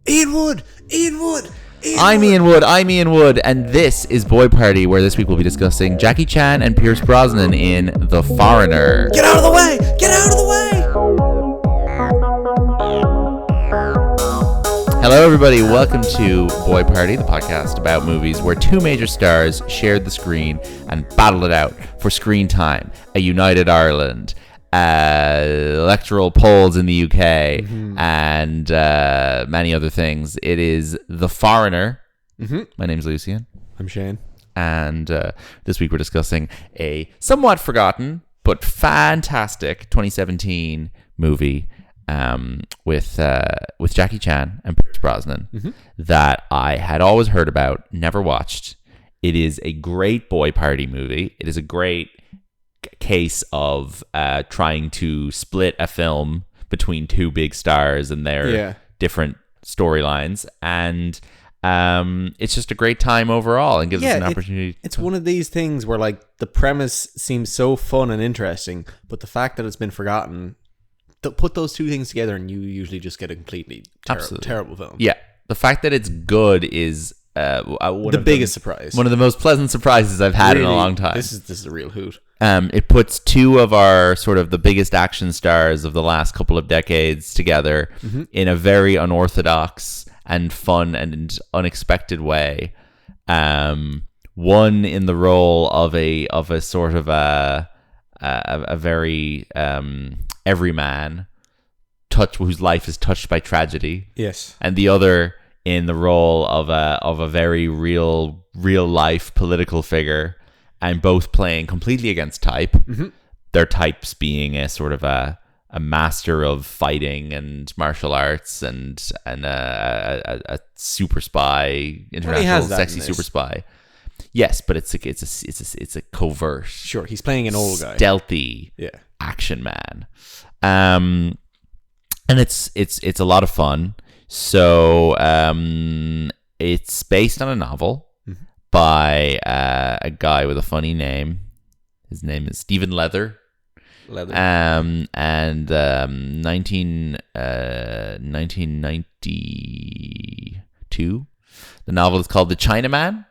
Ian Wood. I'm Ian Wood, and this is Boy Party, where this week we'll be discussing Jackie Chan and Pierce Brosnan in The Foreigner. Get out of the way! Get out of the way! Hello, everybody. Welcome to Boy Party, the podcast about movies where two major stars shared the screen and battled it out for screen time. A united Ireland, electoral polls in the UK, and many other things. It is The Foreigner. My name's Lucian. I'm Shane. And this week we're discussing a somewhat forgotten but fantastic 2017 movie with Jackie Chan and Pierce Brosnan that I had always heard about, never watched. It is a great Boy Party movie. It is a great case of trying to split a film between two big stars and their different storylines, and it's just a great time overall and gives us an opportunity. It's one of these things where like the premise seems so fun and interesting, but the fact that it's been forgotten, put those two things together and you usually just get a completely terrible film. Yeah, the fact that it's good is the biggest surprise. One of the most pleasant surprises I've had in a long time. This is a real hoot. It puts two of our sort of the biggest action stars of the last couple of decades together in a very unorthodox and fun and unexpected way. One in the role of a sort of a very everyman, whose life is touched by tragedy. Yes, and the other in the role of a very real life political figure, and both playing completely against type. Their types being a sort of a master of fighting and martial arts and a super spy, international sexy super spy. Yes, but it's a covert. Sure, he's playing an old guy, stealthy, action man. And it's a lot of fun. So it's based on a novel by a guy with a funny name. His name is Stephen Leather. And 1992. The novel is called The Chinaman.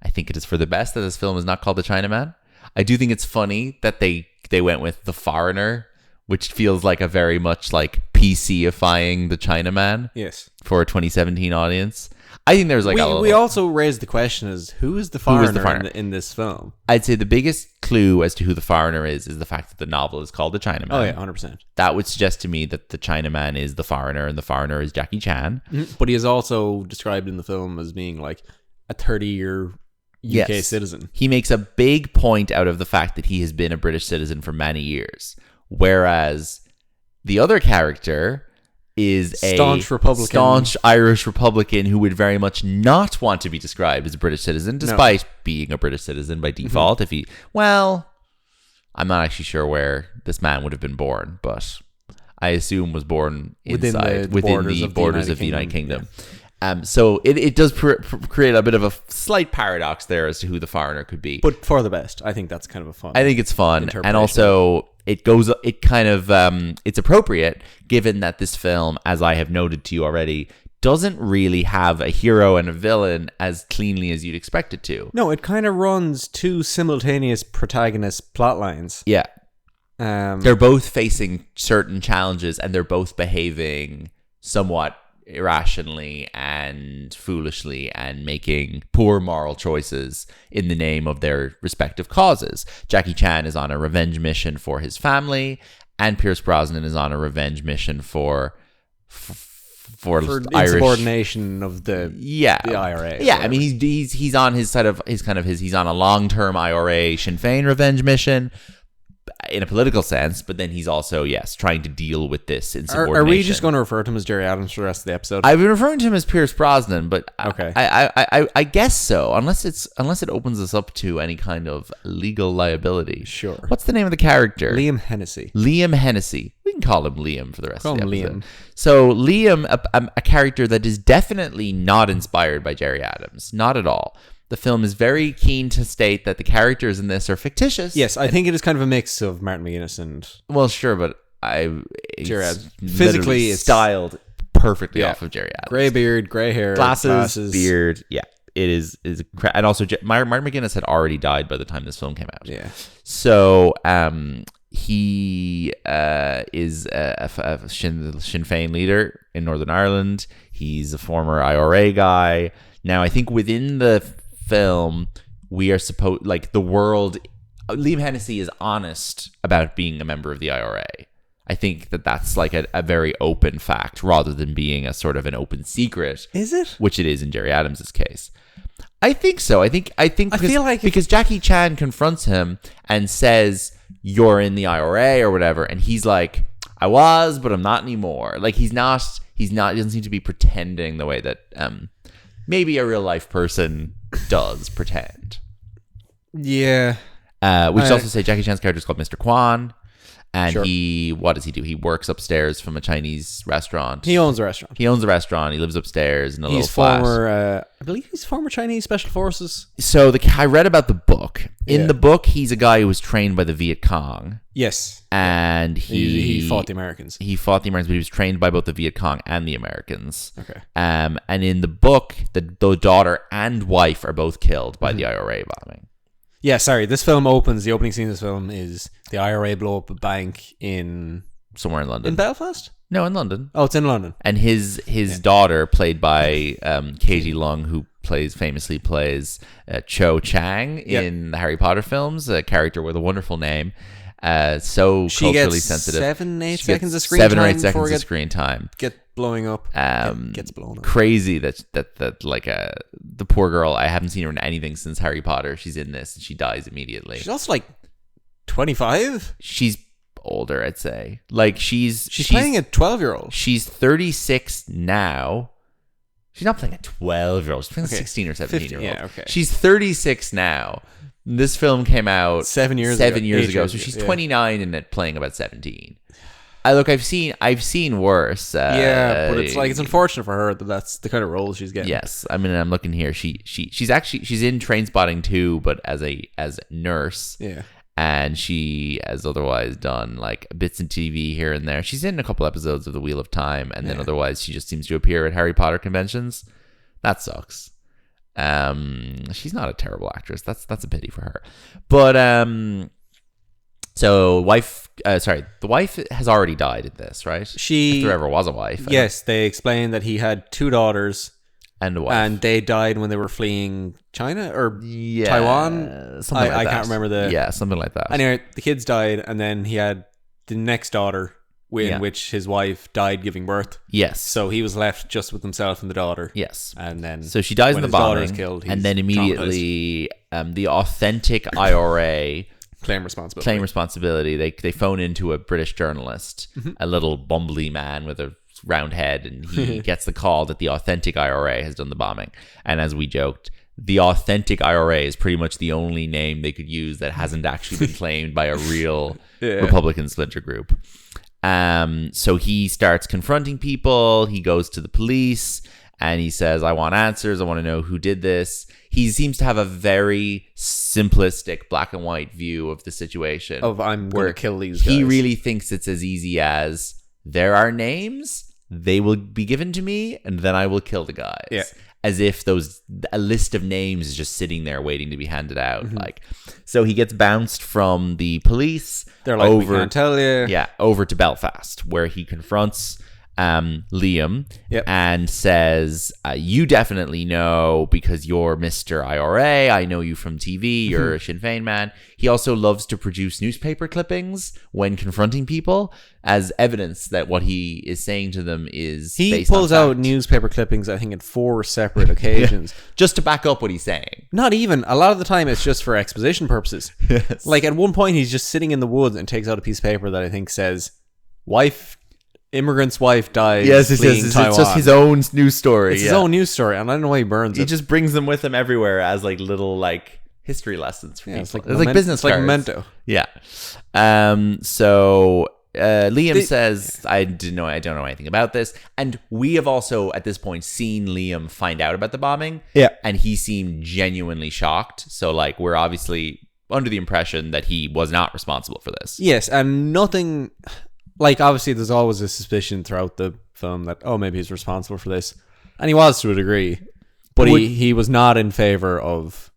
I think it is for the best that this film is not called The Chinaman. I do think it's funny that they went with The Foreigner, which feels like a very much like PC-ifying The Chinaman. Yes. For a 2017 audience. I think there's like we also raised the question as who is the foreigner in this film? I'd say the biggest clue as to who the foreigner is the fact that the novel is called The Chinaman. Oh yeah, 100%. That would suggest to me that the Chinaman is the foreigner and the foreigner is Jackie Chan. But he is also described in the film as being like a 30-year UK citizen. He makes a big point out of the fact that he has been a British citizen for many years, whereas the other character is a staunch Irish Republican who would very much not want to be described as a British citizen, despite being a British citizen by default. I'm not actually sure where this man would have been born, but I assume was born within the borders of the United Kingdom. Yeah. So it does create a bit of a slight paradox there as to who the foreigner could be. But for the best. I think that's kind of a fun. I think it's fun. And also it's appropriate given that this film, as I have noted to you already, doesn't really have a hero and a villain as cleanly as you'd expect it to. No, it kind of runs two simultaneous protagonist plot lines. Yeah. They're both facing certain challenges and they're both behaving somewhat irrationally and foolishly and making poor moral choices in the name of their respective causes. Jackie Chan is on a revenge mission for his family, and Pierce Brosnan is on a revenge mission for Irish insubordination of the IRA. Yeah, I mean he's on he's on a long-term IRA Sinn Féin revenge mission in a political sense, but then he's also trying to deal with this insubordination. Are we just going to refer to him as Gerry Adams for the rest of the episode? I've been referring to him as Pierce Brosnan, but okay. I guess so, unless it opens us up to any kind of legal liability. Sure. What's the name of the character? Liam Hennessy. We can call him Liam for the rest of the episode. Liam. So Liam, a character that is definitely not inspired by Gerry Adams, not at all. The film is very keen to state that the characters in this are fictitious. Yes, I think it is kind of a mix of Martin McGuinness and... Well, sure, but Gerry Adams. Physically, it's styled perfectly off of Gerry Adams. Gray beard, gray hair, glasses, beard. Yeah, it is. And also, Martin McGuinness had already died by the time this film came out. Yeah. So, he is a Sinn Féin leader in Northern Ireland. He's a former IRA guy. Now, I think within the film, we are supposed, like, the world, Liam Hennessy is honest about being a member of the IRA. I think that's like a very open fact rather than being a sort of an open secret. Is it? Which it is in Gerry Adams' case. I think so. I think because Jackie Chan confronts him and says, "You're in the IRA" or whatever, and he's like, "I was, but I'm not anymore." Like he doesn't seem to be pretending the way that maybe a real life person does pretend. Yeah. We should also say Jackie Chan's character is called Mr. Kwan. And sure. What does he do? He works upstairs from a Chinese restaurant. He owns a restaurant. He lives upstairs in a little flat. I believe he's former Chinese Special Forces. So I read about the book. In the book, he's a guy who was trained by the Viet Cong. Yes. And he fought the Americans. He fought the Americans, but he was trained by both the Viet Cong and the Americans. Okay. And in the book, the daughter and wife are both killed by the IRA bombing. Yeah, sorry. This film opens. The opening scene of this film is the IRA blow up a bank in somewhere in London. In Belfast? No, in London. Oh, it's in London. And his daughter, played by Katie Lung, who famously plays Cho Chang in the Harry Potter films, a character with a wonderful name. So she culturally gets sensitive. 7-8 seconds of screen time. 7 or 8 seconds of screen time. Get blowing up. Gets blown up. Crazy that like the poor girl. I haven't seen her in anything since Harry Potter. She's in this and she dies immediately. She's also like 25. She's older, I'd say. Like she's playing a 12-year-old. She's 36 now. She's not playing a 12-year-old. She's playing a 16 or 17-year-old. Yeah, okay. She's 36 now. This film came out 7 years ago. So she's 29 and it playing about 17. I've seen worse. But it's unfortunate for her that that's the kind of role she's getting. Yes, I mean, I'm looking here. She's in Trainspotting too, but as a nurse. Yeah, and she has otherwise done like bits in TV here and there. She's in a couple episodes of The Wheel of Time, and then otherwise she just seems to appear at Harry Potter conventions. That sucks. She's not a terrible actress. That's a pity for her. But so the wife has already died in this, right? If there ever was a wife. Yes, they explained that he had 2 daughters and a wife, and they died when they were fleeing China or Taiwan. Something like that. I can't remember something like that. Anyway, the kids died, and then he had the next daughter, in which his wife died giving birth. Yes. So he was left just with himself and the daughter. Yes. And then so she dies in the bombing, killed, and then immediately the authentic IRA claim responsibility. They phone into a British journalist, a little bumbly man with a round head, and he gets the call that the authentic IRA has done the bombing. And as we joked, the authentic IRA is pretty much the only name they could use that hasn't actually been claimed by a real Republican splinter group. So he starts confronting people. He goes to the police and he says, "I want answers. I want to know who did this." He seems to have a very simplistic black and white view of the situation. I'm going to kill these guys. He really thinks it's as easy as there are names, they will be given to me, and then I will kill the guys. Yeah. As if a list of names is just sitting there waiting to be handed out. So he gets bounced from the police. They're like, we can't tell you. Yeah, over to Belfast, where he confronts Liam and says, "You definitely know because you're Mr. IRA. I know you from TV. You're a Sinn Féin man." He also loves to produce newspaper clippings when confronting people as evidence that what he is saying to them is he pulls out newspaper clippings, I think, at 4 separate occasions just to back up what he's saying. Not even. A lot of the time it's just for exposition purposes. Yes. Like at one point he's just sitting in the woods and takes out a piece of paper that I think says immigrant's wife died. Yes, it's just his own news story. It's his own news story, and I don't know why he burns it. He just brings them with him everywhere as like little like history lessons for people. It's like business cards. Like Memento. Yeah. So Liam says, I don't know anything about this. And we have also at this point seen Liam find out about the bombing. Yeah. And he seemed genuinely shocked. So like we're obviously under the impression that he was not responsible for this. Yes, and nothing. Like, obviously, there's always a suspicion throughout the film that, oh, maybe he's responsible for this. And he was to a degree. But he was not in favor of,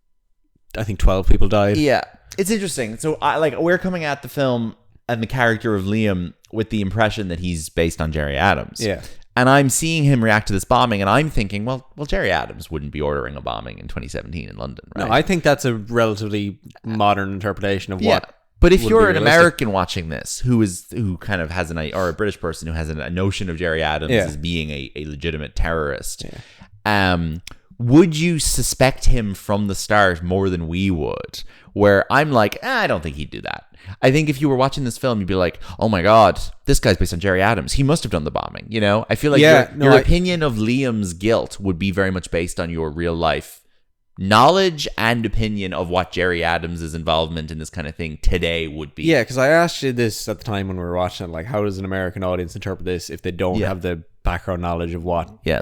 I think 12 people died. Yeah. It's interesting. So we're coming at the film and the character of Liam with the impression that he's based on Gerry Adams. Yeah. And I'm seeing him react to this bombing, and I'm thinking, well, Gerry Adams wouldn't be ordering a bombing in 2017 in London, right? No, I think that's a relatively modern interpretation of what. But if you're an American watching this, who kind of has or a British person who has a notion of Gerry Adams as being a legitimate terrorist, would you suspect him from the start more than we would? Where I'm like, I don't think he'd do that. I think if you were watching this film, you'd be like, oh my God, this guy's based on Gerry Adams. He must have done the bombing. You know, I feel like your opinion of Liam's guilt would be very much based on your real life knowledge and opinion of what Gerry Adams' involvement in this kind of thing today would be. Yeah, because I asked you this at the time when we were watching it, like, how does an American audience interpret this if they don't have the background knowledge of what the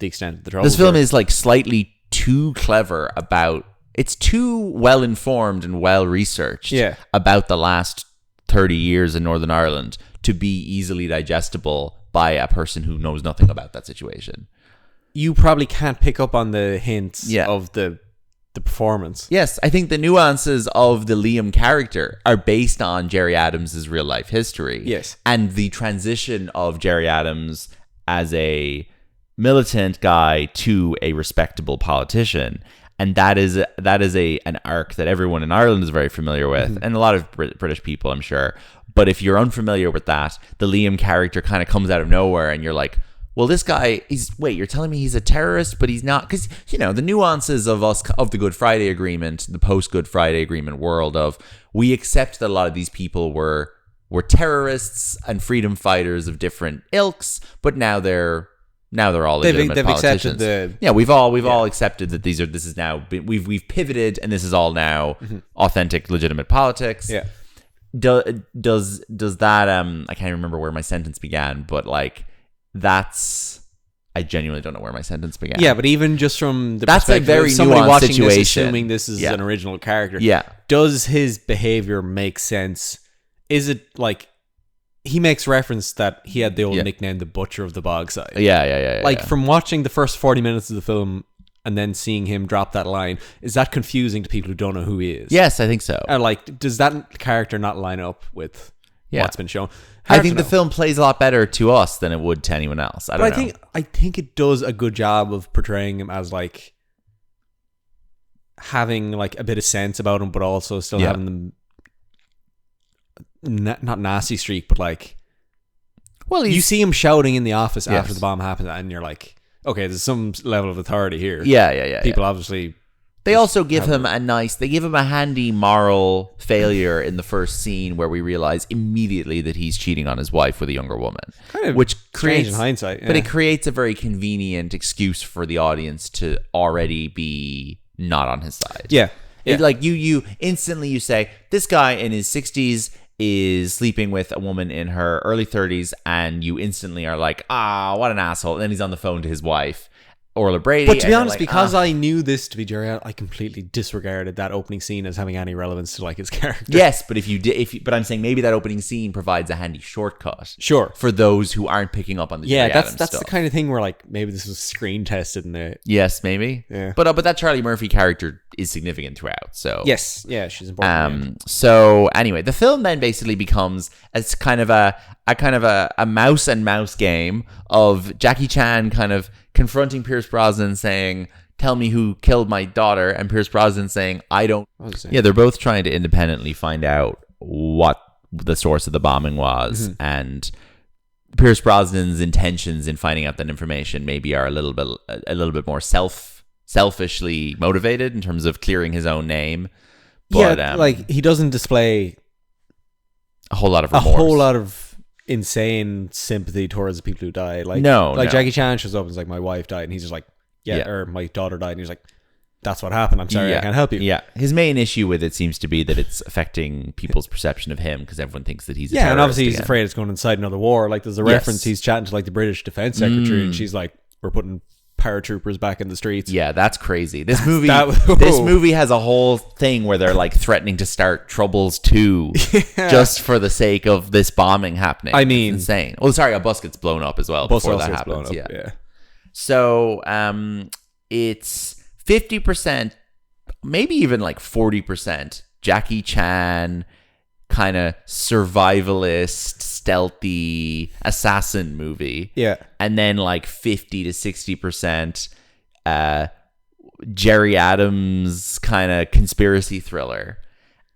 extent of the trouble. This film is like slightly too clever about, it's too well informed and well researched about the last 30 years in Northern Ireland to be easily digestible by a person who knows nothing about that situation. You probably can't pick up on the hints of the performance. Yes, I think the nuances of the Liam character are based on Gerry Adams' real life history. Yes. And the transition of Gerry Adams as a militant guy to a respectable politician. And that is an arc that everyone in Ireland is very familiar with, and a lot of British people, I'm sure. But if you're unfamiliar with that, the Liam character kind of comes out of nowhere, and you're like, well, this guy, you're telling me he's a terrorist, but he's not? Because, you know, the nuances of the Good Friday Agreement, the post-Good Friday Agreement world of, we accept that a lot of these people were terrorists and freedom fighters of different ilks, but now they're all legitimate politicians. We've all accepted that this is now, we've pivoted, and this is all now authentic, legitimate politics. Yeah. Does that I can't remember where my sentence began, but like I genuinely don't know where my sentence began. Yeah, but even just from the that's perspective a very of somebody nuanced watching situation. this, assuming this is an original character. Yeah. Does his behavior make sense? Is it like he makes reference that he had the old nickname, the Butcher of the Bogside? Yeah. From watching the first 40 minutes of the film and then seeing him drop that line, is that confusing to people who don't know who he is? Yes, I think so. Does that character not line up with what's been shown? I think the film plays a lot better to us than it would to anyone else. I think it does a good job of portraying him as like having like a bit of sense about him, but also still having them not nasty streak, but like, well, you see him shouting in the office after the bomb happens, and you're like, okay, there's some level of authority here. Yeah. People obviously. They also give him a handy moral failure in the first scene where we realize immediately that he's cheating on his wife with a younger woman. Kind of which strange creates, in hindsight. Yeah. But it creates a very convenient excuse for the audience to already be not on his side. Yeah. Like you instantly you say, this guy in his 60s is sleeping with a woman in her early 30s, and you instantly are like, what an asshole. And then he's on the phone to his wife, Orla Brady. But to be honest, because I knew this to be Gerry, I completely disregarded that opening scene as having any relevance to like his character. Yes, but but I'm saying maybe that opening scene provides a handy shortcut. Sure. For those who aren't picking up on the Gerry Adams that's stuff. the kind of thing where like maybe this was screen tested in the. Yes, maybe. Yeah. But that Charlie Murphy character is significant throughout. So yes, yeah, she's important. So anyway, the film then basically becomes as kind of a mouse and mouse game of Jackie Chan kind of confronting Pierce Brosnan saying, tell me who killed my daughter, and Pierce Brosnan saying, I don't. Yeah, they're both trying to independently find out what the source of the bombing was, and Pierce Brosnan's intentions in finding out that information maybe are a little bit more selfishly motivated in terms of clearing his own name. But, like he doesn't display a whole lot of remorse. A whole lot of insane sympathy towards the people who die. Like, Jackie Chan shows up and is like, my wife died, and he's just like, or my daughter died, and he's like, that's what happened, I'm sorry, I can't help you. Yeah, his main issue with it seems to be that it's affecting people's perception of him because everyone thinks that he's a terrorist and obviously he's again. afraid it's going to incite another war. Like there's a reference, he's chatting to like the British defense secretary, and she's like, we're putting paratroopers back in the streets. Yeah, that's crazy. This movie has a whole thing where they're like threatening to start Troubles 2 just for the sake of this bombing happening. I mean, it's insane. Well, sorry, a bus gets blown up as well before that happens. Yeah. So it's 50%, maybe even like 40% Jackie Chan, kind of survivalist, stealthy assassin movie. Yeah. And then like 50 to 60% Gerry Adams kind of conspiracy thriller.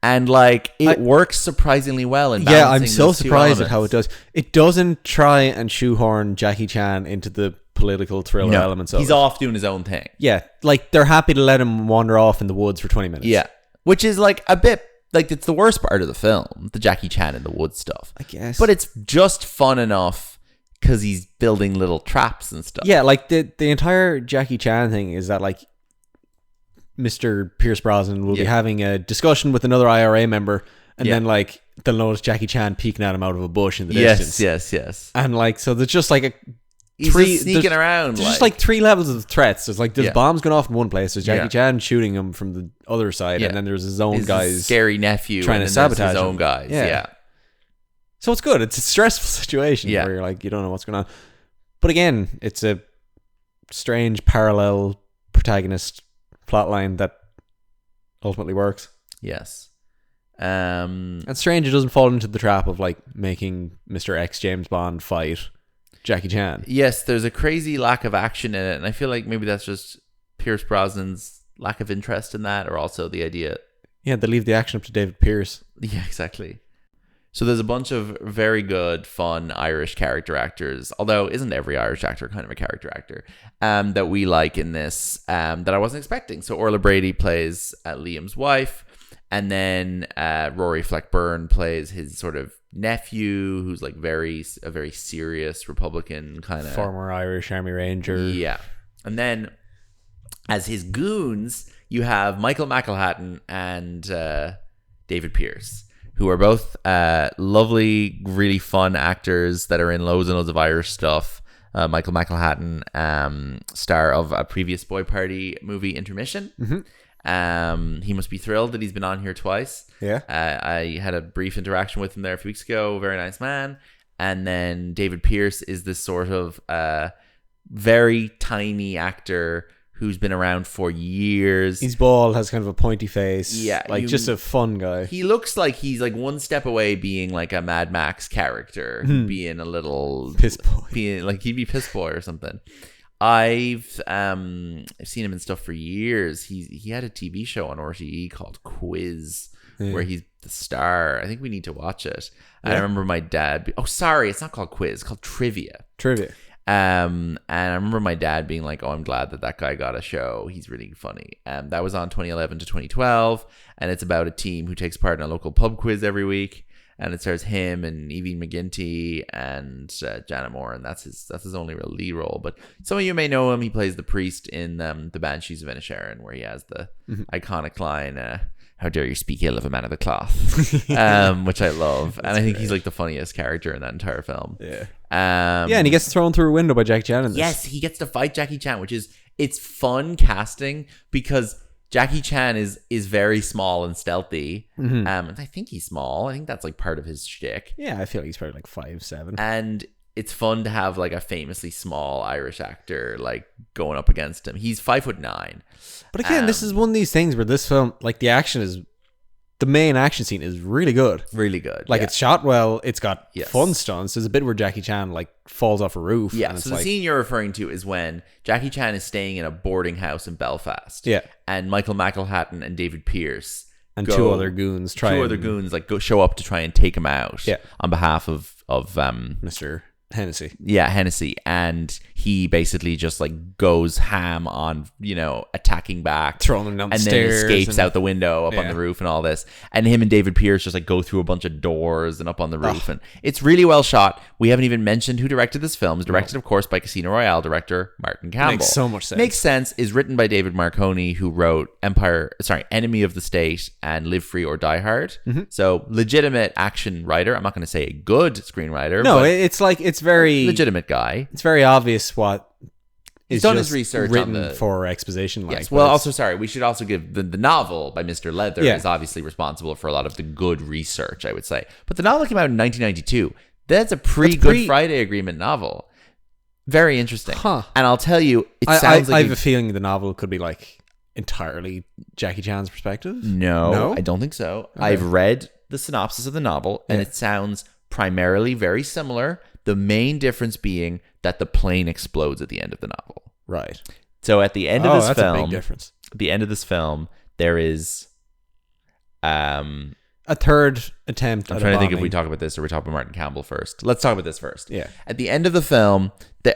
And like it works surprisingly well in balancing. Yeah, I'm so surprised at how it does. It doesn't try and shoehorn Jackie Chan into the political thriller elements of it. He's off doing his own thing. Yeah, like they're happy to let him wander off in the woods for 20 minutes. Yeah. Which is like a bit like it's the worst part of the film, the Jackie Chan in the woods stuff. I guess. But it's just fun enough because he's building little traps and stuff. Yeah, like the entire Jackie Chan thing is that like Mr. Pierce Brosnan will be having a discussion with another IRA member, and then like they'll notice Jackie Chan peeking at him out of a bush in the distance. Yes. And like so there's just like he's just sneaking around. There's just like 3 levels of threats. There's like there's bombs going off in one place. There's Jackie Chan shooting him from the other side, and then there's his own guys, scary nephew, trying to sabotage his own guys. Yeah. So it's good. It's a stressful situation where you're like you don't know what's going on. But again, it's a strange parallel protagonist plotline that ultimately works. Yes. And strange it doesn't fall into the trap of like making Mr. X James Bond fight Jackie Chan. Yes, there's a crazy lack of action in it, and I feel like maybe that's just Pierce Brosnan's lack of interest in that, or also the idea. Yeah, they leave the action up to David Pierce. Yeah, exactly. So there's a bunch of very good, fun Irish character actors, although isn't every Irish actor kind of a character actor, that we like in this, that I wasn't expecting. So Orla Brady plays Liam's wife, and then Rory Fleck-Byrne plays his sort of nephew, who's like a very serious Republican kind of former Irish Army Ranger. Yeah. And then as his goons, you have Michael McElhatton and David Pierce, who are both lovely, really fun actors that are in loads and loads of Irish stuff. Michael McElhatton, star of a previous Boy Party movie, Intermission. Mm-hmm. He must be thrilled that he's been on here twice. Yeah. I had a brief interaction with him there a few weeks ago. Very nice man. And then David Pierce is this sort of very tiny actor who's been around for years. He's bald, has kind of a pointy face. Yeah. Like just a fun guy. He looks like he's like one step away being like a Mad Max character, being a little piss boy. Being like he'd be piss boy or something. I've seen him in stuff for years. He had a TV show on RTE called Quiz, where he's the star. I think we need to watch it. Yeah. I remember my dad. Sorry, it's not called Quiz. It's called Trivia. And I remember my dad being like, "Oh, I'm glad that guy got a show. He's really funny." That was on 2011 to 2012, and it's about a team who takes part in a local pub quiz every week. And it stars him and Evie McGinty and Janet Moore, and that's his only real lead role. But some of you may know him. He plays the priest in the Banshees of Inisherin, where he has the iconic line, "How dare you speak ill of a man of the cloth," which I love. And I think he's like the funniest character in that entire film. Yeah. And he gets thrown through a window by Jackie Chan in this. Yes, he gets to fight Jackie Chan, it's fun casting because Jackie Chan is very small and stealthy. And I think he's small. I think that's like part of his shtick. Yeah, I feel like he's probably like 5'7". And it's fun to have like a famously small Irish actor like going up against him. He's 5'9". But again, this is one of these things where this film, like the main action scene is really good. Really good. Like it's shot well. It's got fun stunts. There's a bit where Jackie Chan like falls off a roof. Yeah. And So the scene you're referring to is when Jackie Chan is staying in a boarding house in Belfast. Yeah. And Michael McElhatton and David Pierce and two other goons like go show up to try and take him out. Yeah. On behalf of Mr. Hennessy. Yeah, Hennessy. And he basically just like goes ham on, attacking back. Throwing him down the And stairs. then escapes out the window up on the roof and all this. And him and David Pierce just like go through a bunch of doors and up on the roof. And it's really well shot. We haven't even mentioned who directed this film. It's directed, of course, by Casino Royale director Martin Campbell. Makes so much sense. Makes sense. Is written by David Marconi, who wrote Enemy of the State and Live Free or Die Hard. So legitimate action writer. I'm not going to say a good screenwriter. No, it's very legitimate guy. It's very obvious what He's done his research written on the for exposition. Yes. Well, also, sorry, we should also give the novel by Mr. Leather is obviously responsible for a lot of the good research, I would say. But the novel came out in 1992. That's a Good Friday Agreement novel. Very interesting. Huh. And I'll tell you, I have a feeling the novel could be like entirely Jackie Chan's perspective. No, I don't think so. Okay. I've read the synopsis of the novel, and it sounds primarily very similar. The main difference being that the plane explodes at the end of the novel. Right. So at the end of this film, a big difference. At the end of this film, there is a third attempt. I'm trying to think if we talk about this or we talk about Martin Campbell first. Let's talk about this first. Yeah. At the end of the film, the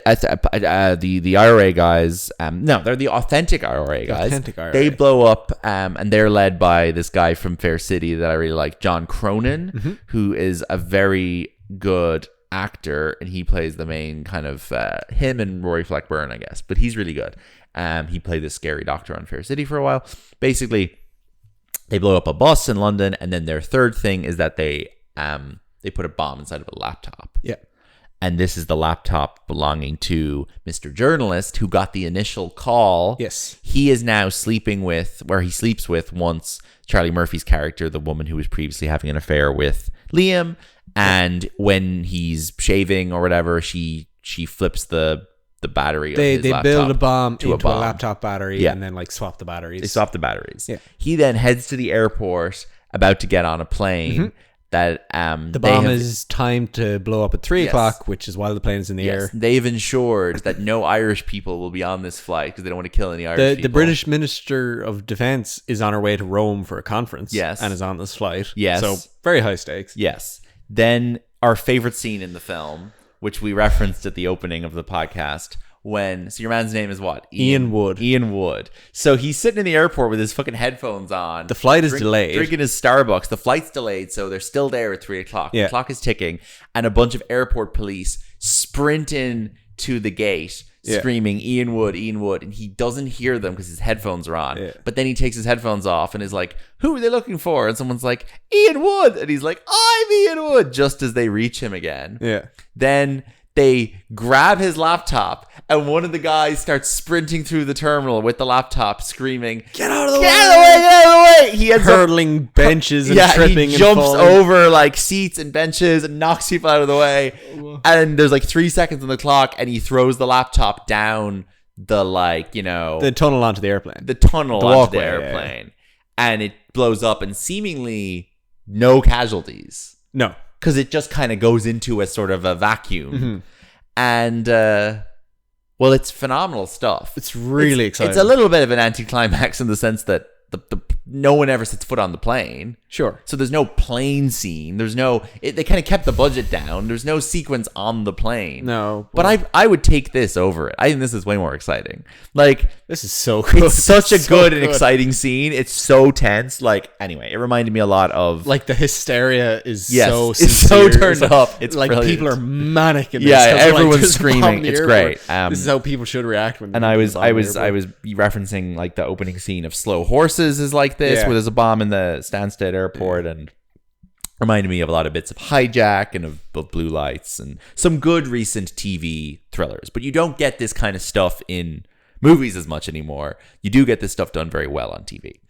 IRA guys, they're the authentic IRA guys. They blow up, and they're led by this guy from Fair City that I really like, John Cronin, who is a very good actor, and he plays the main kind of him and Rory Fleckburn, I guess, but he's really good. He played this scary doctor on Fair City for a while. Basically, they blow up a bus in London, and then their third thing is that they put a bomb inside of a laptop. Yeah. And this is the laptop belonging to Mr. Journalist who got the initial call. Yes. He is now sleeping with once Charlie Murphy's character, the woman who was previously having an affair with Liam. And when he's shaving or whatever, she flips the battery of his laptop. They build a bomb into a laptop battery and then like swap the batteries. They swap the batteries. Yeah. He then heads to the airport about to get on a plane. That the bomb is timed to blow up at 3 o'clock, which is while the plane is in the air. They've ensured that no Irish people will be on this flight because they don't want to kill any Irish people. The British Minister of Defence is on her way to Rome for a conference. Yes. And is on this flight. Yes. So very high stakes. Yes. Then our favorite scene in the film, which we referenced at the opening of the podcast, so your man's name is what? Ian Wood. Ian Wood. So he's sitting in the airport with his fucking headphones on. The flight is delayed. Drinking his Starbucks. The flight's delayed, so they're still there at 3 o'clock. Yeah. The clock is ticking, and a bunch of airport police sprint in to the gate, screaming, Ian Wood, Ian Wood. And he doesn't hear them because his headphones are on. Yeah. But then he takes his headphones off and is like, who are they looking for? And someone's like, Ian Wood. And he's like, I'm Ian Wood, just as they reach him again. Yeah. Then they grab his laptop, and one of the guys starts sprinting through the terminal with the laptop, screaming, "Get out of the way! Get out of the way!" He ends hurtling benches and tripping. He jumps over like seats and benches and knocks people out of the way. And there's like 3 seconds on the clock, and he throws the laptop down the the tunnel onto the airplane. The tunnel onto the airplane, and it blows up, and seemingly no casualties. No. Because it just kind of goes into a sort of a vacuum. And, it's phenomenal stuff. It's really exciting. It's a little bit of an anticlimax in the sense that no one ever sets foot on the plane. Sure. So there's no plane scene. They kind of kept the budget down. There's no sequence on the plane. No. But I would take this over it. I think this is way more exciting. Like, this is so good. It's such a good and exciting scene. It's so tense. Like, anyway, it reminded me a lot of... Like, the hysteria is so sincere. It's so turned up. It's like brilliant. People are manic in this. Yeah, everyone's screaming. It's great. This is how people should react when. And I was referencing like the opening scene of Slow Horses is like this, where there's a bomb in the Stansted airport, and reminded me of a lot of bits of Hijack and of Blue Lights and some good recent TV thrillers. But you don't get this kind of stuff in movies as much anymore. You do get this stuff done very well on TV.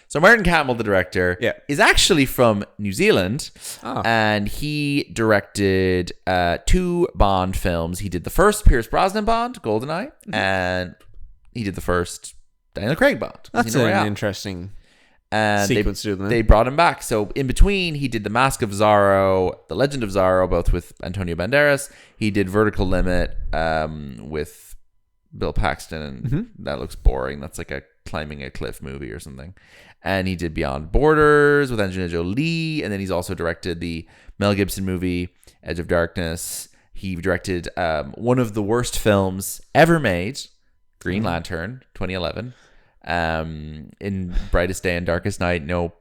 So Martin Campbell, the director, is actually from New Zealand, and he directed 2 Bond films. He did the first Pierce Brosnan Bond, GoldenEye, and he did the first Daniel Craig Bond. That's an interesting sequence to them. They brought him back. So in between, he did The Mask of Zorro, The Legend of Zorro, both with Antonio Banderas. He did Vertical Limit with Bill Paxton, and that looks boring. That's like a climbing a cliff movie or something. And he did Beyond Borders with Angelina Jolie, and then he's also directed the Mel Gibson movie Edge of Darkness. He directed one of the worst films ever made, Green Lantern, 2011. In Brightest Day and Darkest Night, no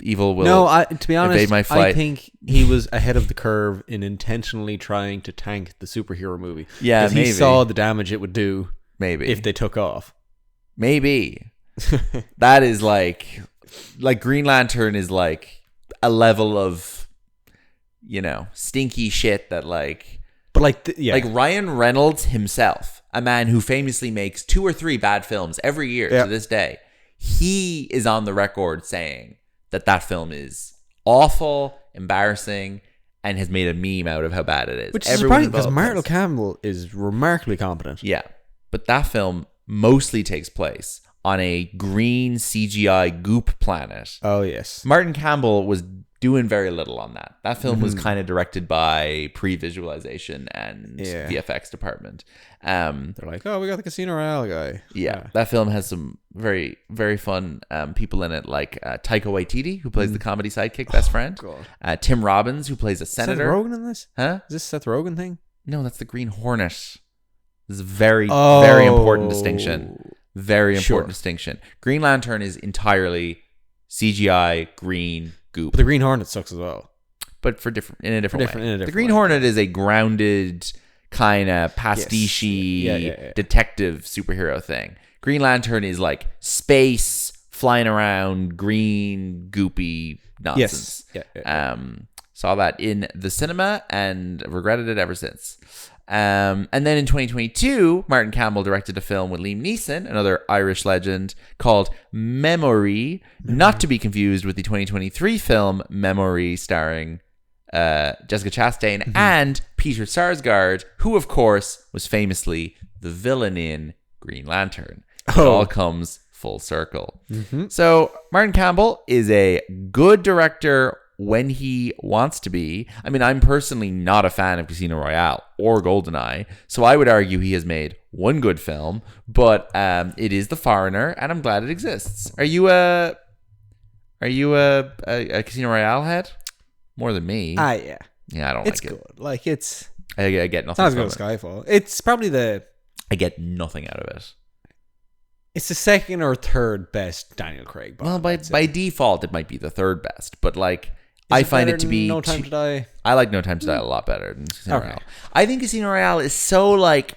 evil will. No, to be honest, I think he was ahead of the curve in intentionally trying to tank the superhero movie. Yeah, maybe. He saw the damage it would do. Maybe if they took off. Maybe that is like Green Lantern is like a level of stinky shit that like. But like Ryan Reynolds himself a man who famously makes 2 or 3 bad films every year to this day, he is on the record saying that film is awful, embarrassing, and has made a meme out of how bad it is. Which is surprising because Martin Campbell is remarkably competent. Yeah. But that film mostly takes place on a green CGI goop planet. Oh, yes. Martin Campbell was doing very little on that. That film was kind of directed by pre-visualization and VFX department. They're like, oh, we got the Casino Royale guy. Yeah. That film has some very, very fun people in it, like Taika Waititi, who plays the comedy sidekick best friend. Tim Robbins, who plays a senator. Seth Rogen in this? Huh? Is this Seth Rogen thing? No, that's the Green Hornet. This is a very, very important distinction. Very important distinction. Green Lantern is entirely CGI green goop. But the Green Hornet sucks as well. But in a different way. The Green Hornet is a grounded kind of pastiche detective superhero thing. Green Lantern is like space, flying around, green, goopy nonsense. Yes. Saw that in the cinema and regretted it ever since. And then in 2022, Martin Campbell directed a film with Liam Neeson, another Irish legend, called Memory, not to be confused with the 2023 film Memory, starring Jessica Chastain and Peter Sarsgaard, who, of course, was famously the villain in Green Lantern. It all comes full circle. So Martin Campbell is a good director when he wants to be. I mean, I'm personally not a fan of Casino Royale or GoldenEye, so I would argue he has made one good film, but it is The Foreigner, and I'm glad it exists. Are you a Casino Royale head? More than me. Yeah. Yeah, I don't it's like it. It's good. Like, it's... I get nothing it's not as good as Skyfall. It's probably I get nothing out of it. It's the second or third best Daniel Craig Bond. Well, by default, it might be the third best, but like... I find it to be No Time to Die. I like No Time to Die a lot better than Casino Royale. I think Casino Royale is so like,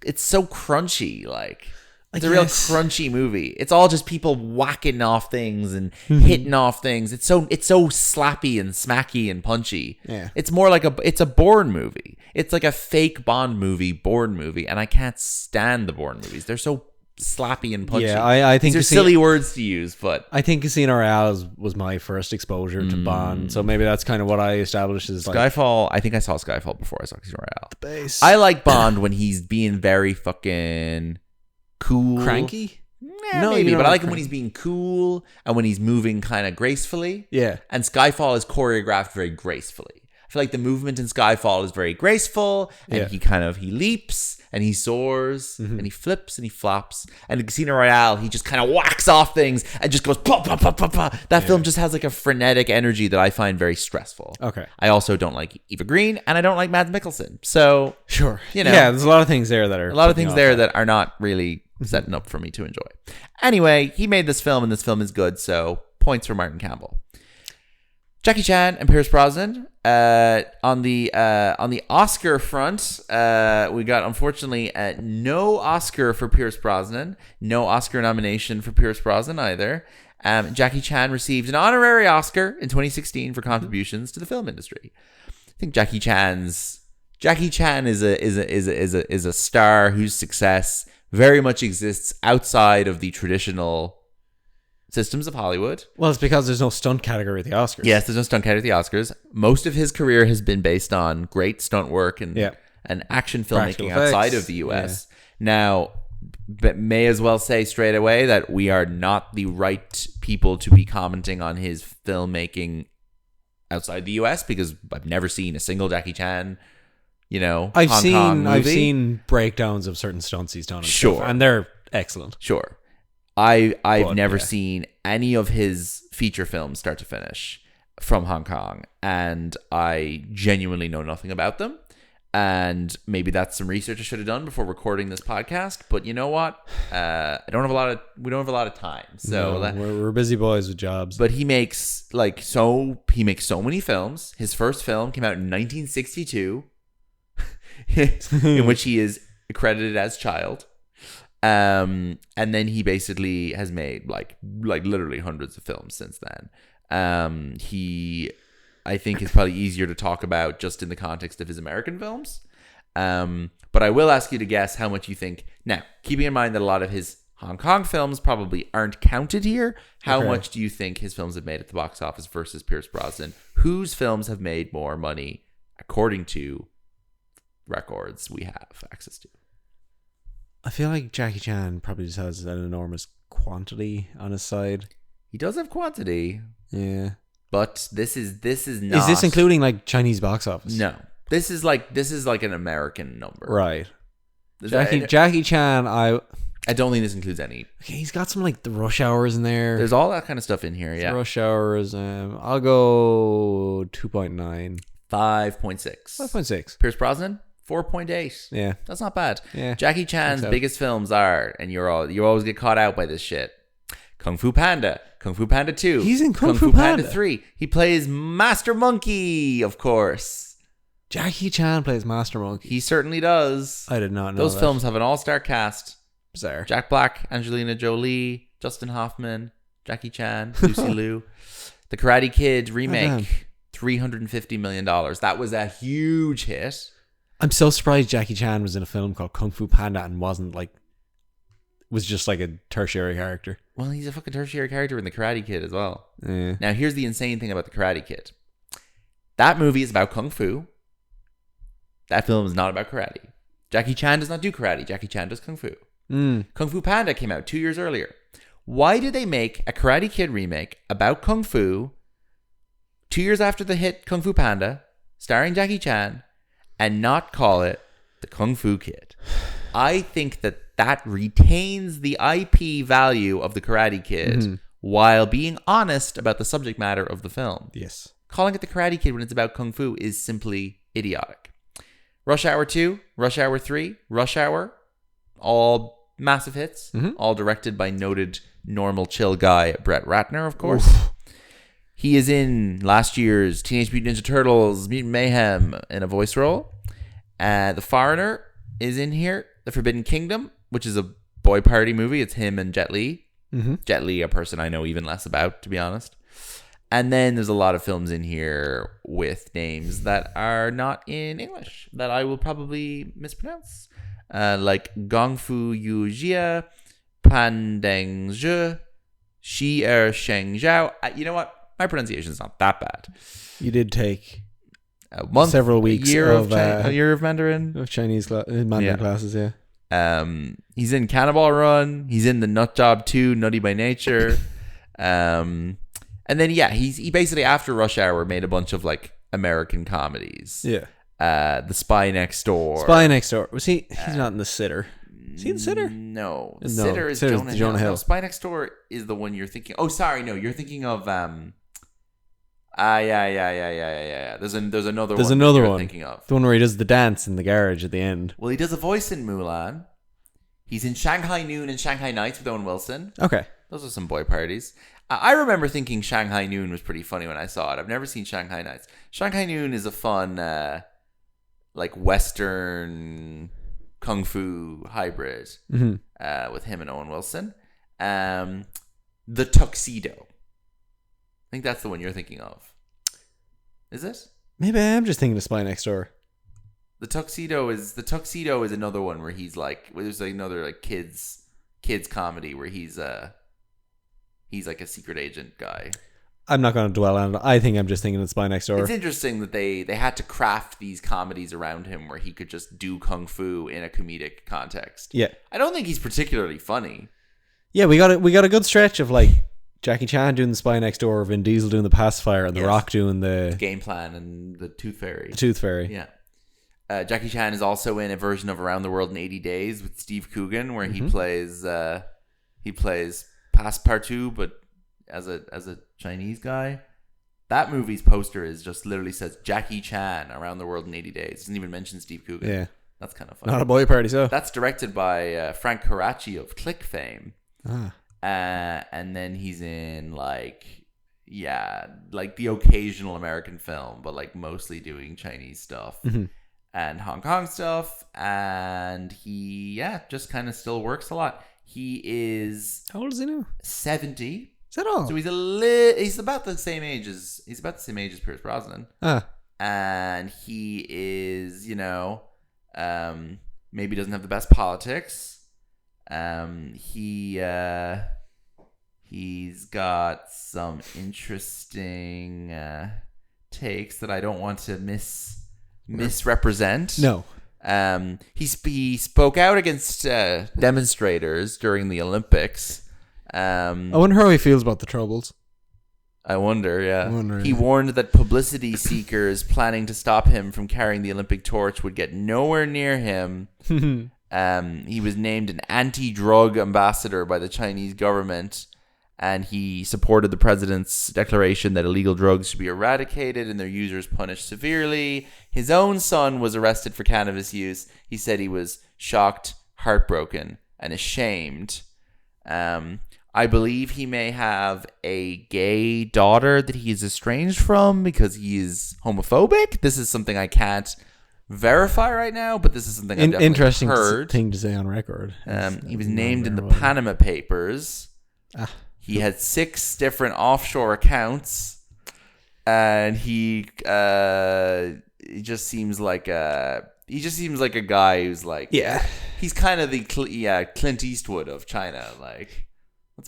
it's so crunchy. Like it's a real crunchy movie. It's all just people whacking off things and hitting off things. It's so slappy and smacky and punchy. Yeah. It's more like it's a Bourne movie. It's like a fake Bond movie, Bourne movie, and I can't stand the Bourne movies. They're so slappy and punchy. Yeah, I think these are silly words to use, but I think Casino Royale was my first exposure to Bond, so maybe that's kind of what I established as Skyfall. I think I saw Skyfall before I saw Casino Royale. The base. I like Bond when he's being very fucking cool, cranky. No, maybe, but I like him when he's being cool and when he's moving kind of gracefully. Yeah, and Skyfall is choreographed very gracefully. I feel like the movement in Skyfall is very graceful, and he leaps and he soars and he flips and he flops. And in Casino Royale, he just kind of whacks off things and just goes pop, pop, pop, pop, pop. That film just has like a frenetic energy that I find very stressful. Okay. I also don't like Eva Green and I don't like Mads Mikkelsen. So sure, you know, there's a lot of things there that that are not really setting up for me to enjoy. Anyway, he made this film and this film is good. So points for Martin Campbell. Jackie Chan and Pierce Brosnan. On the Oscar front, we got, unfortunately, no Oscar for Pierce Brosnan, no Oscar nomination for Pierce Brosnan either. Jackie Chan received an honorary Oscar in 2016 for contributions to the film industry. I think Jackie Chan is a star whose success very much exists outside of the traditional systems of Hollywood. Well, it's because there's no stunt category at the Oscars. Yes, there's no stunt category at the Oscars. Most of his career has been based on great stunt work and action filmmaking outside of the US. Now, but may as well say straight away that we are not the right people to be commenting on his filmmaking outside the US, because I've never seen a single Jackie Chan, I've seen breakdowns of certain stunts he's done. And they're excellent. Sure. I've never seen any of his feature films start to finish from Hong Kong, and I genuinely know nothing about them. And maybe that's some research I should have done before recording this podcast. But you know what? We don't have a lot of time. So we're busy boys with jobs. But he makes so many films. His first film came out in 1962, in which he is credited as child. And then he basically has made like literally hundreds of films since then. He, I think, is probably easier to talk about just in the context of his American films. But But I will ask you to guess how much you think. Now, keeping in mind that a lot of his Hong Kong films probably aren't counted here, how much do you think his films have made at the box office versus Pierce Brosnan? Whose films have made more money according to records we have access to? I feel like Jackie Chan probably just has an enormous quantity on his side. He does have quantity. Yeah. But this is not. Is this including like Chinese box office? No. This is like an American number. Right. Jackie Chan, I don't think this includes any. Okay, he's got some like the Rush Hours in there. There's all that kind of stuff in here, yeah. Rush Hours, I'll go 2.9. 5.6. 5.6. Pierce Brosnan? 4.8. Yeah. That's not bad. Yeah. Jackie Chan's biggest films are, and you always get caught out by this shit, Kung Fu Panda, Kung Fu Panda 2. He's in Kung Fu Panda 3. He plays Master Monkey, of course. Jackie Chan plays Master Monkey. He certainly does. I did not know Those films have an all-star cast. Bizarre. Jack Black, Angelina Jolie, Justin Hoffman, Jackie Chan, Lucy Liu. The Karate Kid remake, $350 million. That was a huge hit. I'm so surprised Jackie Chan was in a film called Kung Fu Panda and was just like a tertiary character. Well, he's a fucking tertiary character in The Karate Kid as well. Yeah. Now, here's the insane thing about The Karate Kid. That movie is about Kung Fu. That film is not about karate. Jackie Chan does not do karate. Jackie Chan does Kung Fu. Kung Fu Panda came out 2 years earlier. Why did they make a Karate Kid remake about Kung Fu 2 years after the hit Kung Fu Panda, starring Jackie Chan, and not call it The Kung Fu Kid? I think that retains the IP value of The Karate Kid while being honest about the subject matter of the film. Yes. Calling it The Karate Kid when it's about Kung Fu is simply idiotic. Rush Hour 2, Rush Hour 3, Rush Hour, all massive hits, all directed by noted normal chill guy Brett Ratner, of course. Oof. He is in last year's Teenage Mutant Ninja Turtles, Mutant Mayhem in a voice role. The Foreigner is in here. The Forbidden Kingdom, which is a boy party movie. It's him and Jet Li. Jet Li, a person I know even less about, to be honest. And then there's a lot of films in here with names that are not in English that I will probably mispronounce. Like Gong Fu Yu Jia, Pan Deng Zhe, Shi Sheng Zhao. You know what? My pronunciation is not that bad. You did take several weeks a year of Mandarin. Of Chinese Mandarin classes, yeah. He's in Cannonball Run. He's in the Nut Job 2, Nutty by Nature. And then, he basically, after Rush Hour, made a bunch of, like, American comedies. Yeah. The Spy Next Door. Spy Next Door. Was he? He's not in The Sitter. Is he in The Sitter? No. The Sitter is Jonah Hill. No, Spy Next Door is the one you're thinking. Oh, sorry. No, you're thinking of... yeah. There's another one. There's another you're one. Thinking of. The one where he does the dance in the garage at the end. Well, he does a voice in Mulan. He's in Shanghai Noon and Shanghai Nights with Owen Wilson. Okay. Those are some boy parties. I remember thinking Shanghai Noon was pretty funny when I saw it. I've never seen Shanghai Nights. Shanghai Noon is a fun, like Western Kung Fu hybrid with him and Owen Wilson. The Tuxedo. I think that's the one you're thinking of. Is it? Maybe I am just thinking of Spy Next Door. The Tuxedo is another one where he's like, there's like another like kids comedy where he's like a secret agent guy. I'm not going to dwell on it. I think I'm just thinking of Spy Next Door. It's interesting that they had to craft these comedies around him where he could just do kung fu in a comedic context. Yeah. I don't think he's particularly funny. Yeah, we got a good stretch of like Jackie Chan doing the Spy Next Door, Vin Diesel doing the Pacifier, and The Rock doing the Game Plan and the Tooth Fairy. Yeah. Jackie Chan is also in a version of Around the World in 80 Days with Steve Coogan, where he plays Passepartout, but as a Chinese guy. That movie's poster is just literally says Jackie Chan Around the World in 80 Days. Doesn't even mention Steve Coogan. Yeah, that's kind of funny. Not a boy party, so that's directed by Frank Karachi of Click fame. And then he's in like the occasional American film, but like mostly doing Chinese stuff. And Hong Kong stuff, and he just kind of still works a lot. He is, how old is he now? 70. Is that all? So he's about the same age as Pierce Brosnan. And he is, maybe doesn't have the best politics. He's got some interesting takes that I don't want to misrepresent. No. He spoke out against demonstrators during the Olympics. I wonder how he feels about the Troubles. I wonder, yeah. He warned that publicity seekers planning to stop him from carrying the Olympic torch would get nowhere near him. He was named an anti-drug ambassador by the Chinese government, and he supported the president's declaration that illegal drugs should be eradicated and their users punished severely. His own son was arrested for cannabis use. He said he was shocked, heartbroken, and ashamed. I believe he may have a gay daughter that he is estranged from because he is homophobic. This is something I can't verify right now, but this is something I've definitely interesting heard. Thing to say on record. He was named in the Panama Papers. He had 6 different offshore accounts, and he just seems like a guy who's like, he's kind of the Clint Eastwood of China, like.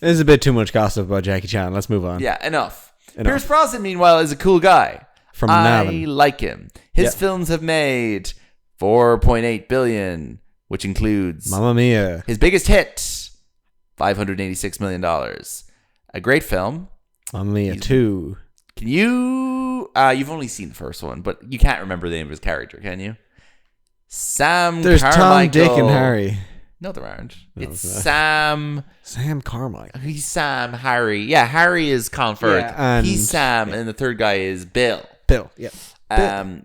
There's a bit too much gossip about Jackie Chan. Let's move on. Yeah, enough. Pierce Brosnan, meanwhile, is a cool guy. From I Navan. like him. His films have made $4.8 billion, which includes Mamma Mia. his biggest hit, $586 million. A great film. Mamma Mia 2. Can you... you've only seen the first one, but you can't remember the name of his character, can you? There's Carmichael. Tom, Dick, and Harry. No, there aren't. No, it's it's Sam... Sam Carmichael. He's Sam, Harry. Yeah, Harry is Colin Firth. Yeah, he's Sam, and the third guy is Bill. Bill, yeah.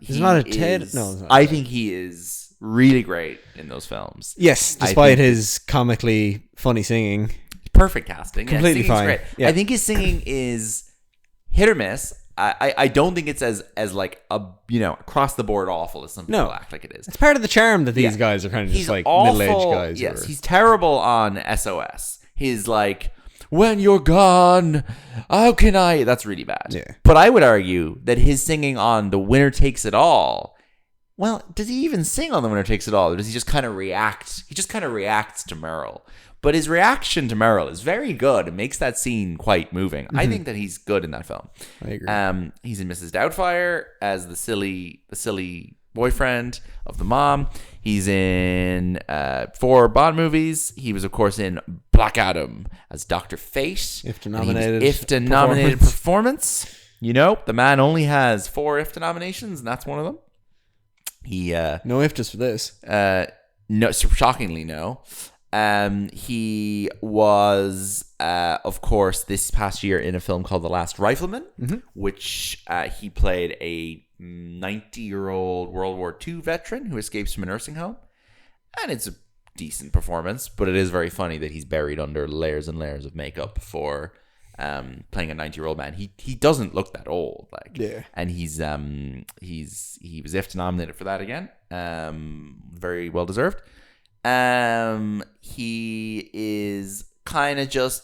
He's not a Ted? No, he's not. I think he is really great in those films. Yes, despite his comically funny singing. Perfect casting. Completely fine. Great. Yeah. I think his singing is hit or miss. I don't think it's as like a across the board awful as some people act like it is. It's part of the charm that these guys are kind of just like middle-aged guys. Yes, he's terrible on SOS. He's like, when you're gone, how can I? That's really bad. Yeah. But I would argue that his singing on The Winner Takes It All. Well, does he even sing on The Winner Takes It All, or does he just kind of react? He just kind of reacts to Meryl. But his reaction to Meryl is very good. It makes that scene quite moving. Mm-hmm. I think that he's good in that film. I agree. He's in Mrs. Doubtfire as the silly boyfriend of the mom. He's in 4 Bond movies. He was, of course, in Black Adam as Dr. Fate. IFTA nominated performance. The man only has 4 IFTA nominations, and that's one of them. No IFTAs for this. No, shockingly, no. He was, of course, this past year in a film called The Last Rifleman, which he played a 90-year-old World War II veteran who escapes from a nursing home. And it's a decent performance, but it is very funny that he's buried under layers and layers of makeup for playing a 90-year-old man. He doesn't look that old, and he was IFTA nominated for that again. Very well deserved. He is kind of just